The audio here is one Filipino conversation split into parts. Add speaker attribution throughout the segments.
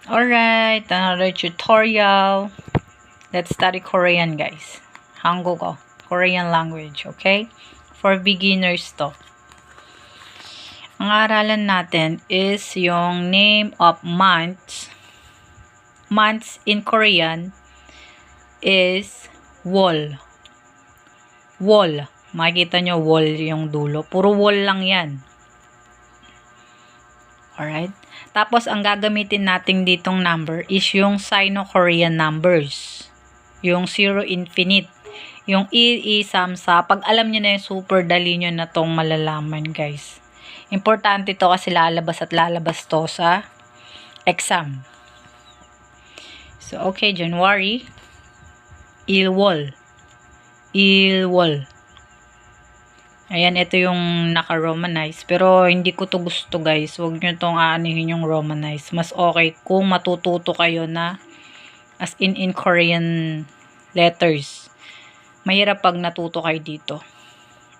Speaker 1: Alright, another tutorial. Let's study Korean, guys. 한국어, Korean language, okay? For beginners to. Ang aralan natin is yung name of months. Months in Korean is wol. Wol. Makikita nyo, wol yung dulo. Puro wol lang yan. Alright? Tapos, ang gagamitin natin ditong number is yung Sino-Korean numbers. Yung 0 infinite. Yung i-samsa. Pag alam nyo na yung super dali nyo na tong malalaman, guys. Importante to kasi lalabas at lalabas to sa exam. So, okay, January. Ilwol. Ilwol. Ayan, ito yung naka-romanize. Pero, hindi ko to gusto, guys. Huwag nyo tong aanihin yung romanize. Mas okay kung matututo kayo na as in Korean letters. Mahirap pag natuto kayo dito.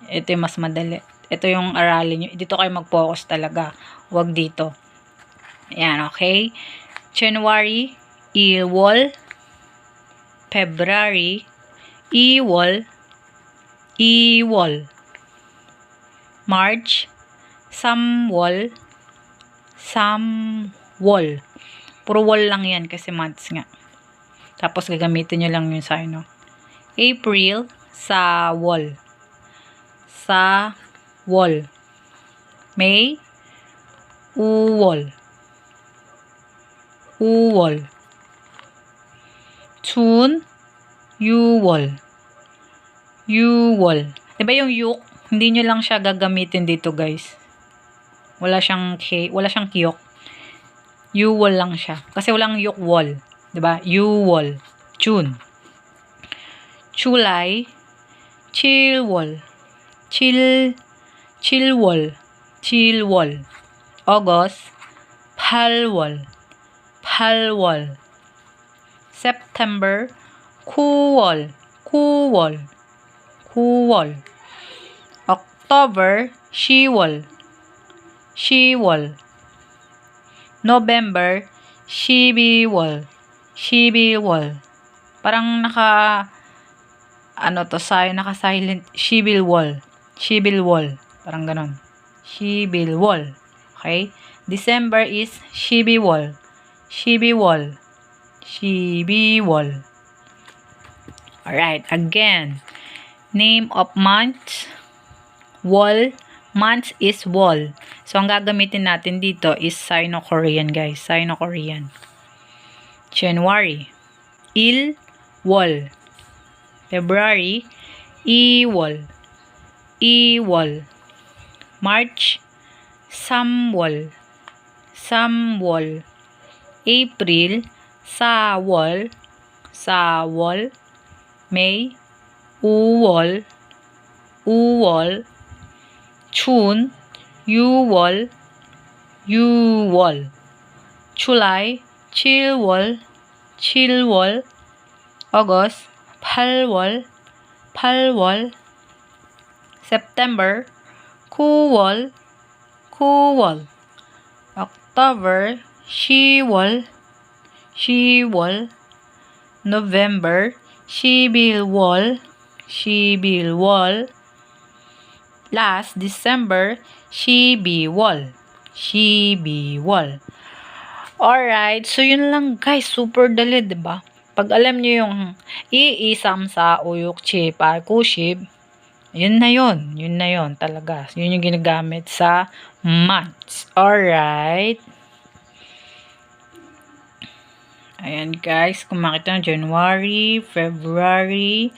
Speaker 1: Ito yung mas madali. Ito yung aralin nyo. Dito kayo mag-focus talaga. Huwag dito. Ayan, okay? January, Ilwol. February, Iwol. Iwol. March, Samwol. Samwol. Puro wol lang yan kasi months nga. Tapos gagamitin nyo lang yung sino. April, Sawol. Sawol. May, Uwol. Uwol. June, Yuwol. Yuwol. Diba yung yuk? Hindi nyo lang siya gagamitin dito, guys. Wala siyang kiyok. Yuwol lang siya. Kasi walang yuk wall. Diba? Yuwol. June. July. Chilwol. Chilwol. Chilwol. August. Palwol. Palwol. September. Kuwol. Kuwol. Kuwol. October, Shiwol. Shiwol. November, Shibiwol. Shibiwol. Parang naka-silent. Shibilwol. Shibilwol. Parang ganon. Shibilwol. Okay? December is Shibiwol. Shibiwol. Shibiwol. Alright, again. Name of month. Wol. Months is wol. So, ang gagamitin natin dito is Sino-Korean, guys. Sino-Korean. January. Il-wol. February. I-wol. I-wol. March. Samwol. Samwol. April. Sawol. Sawol. May. Uwol. Uwol. June, Yuwol. Yuwol. July, Chilwol. Chilwol. August, Palwol. Palwol. September, Kuwol. Kuwol. October, Shiwol. Shiwol. November, Shibilwol. Shibilwol. Last, December, Shibiwol. Shibiwol. Alright, so yun lang, guys. Super dali, diba? Pag alam nyo yung i-samsa, uyuk, chipa, kushib, yun na yun. Yun na yun talaga. Yun yung ginagamit sa months. Alright. Ayan, guys. Kung makita nyo, January, February,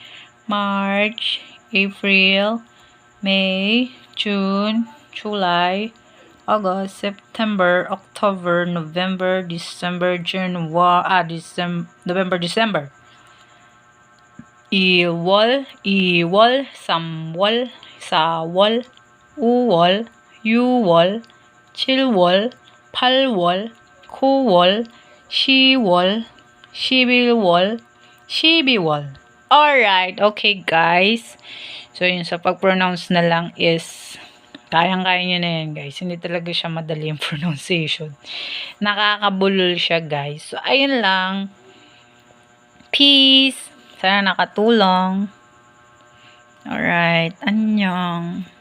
Speaker 1: March, April, May, June, July, August, September, October, November, December, November, December. Iwol, Iwol, Samwol, Sawol, Uwol, Yuwol, Chilwol, Palwol, Kuwol, Shiwol, Shibilwol, Shibiwol. Alright, okay, guys. So, yun sa pag-pronounce na lang is Kayang-kaya nyo na yan, guys. Hindi talaga siya madali yung pronunciation. Nakakabulol siya, guys. So, ayun lang. Peace. Sana nakatulong. Alright. Annyeong.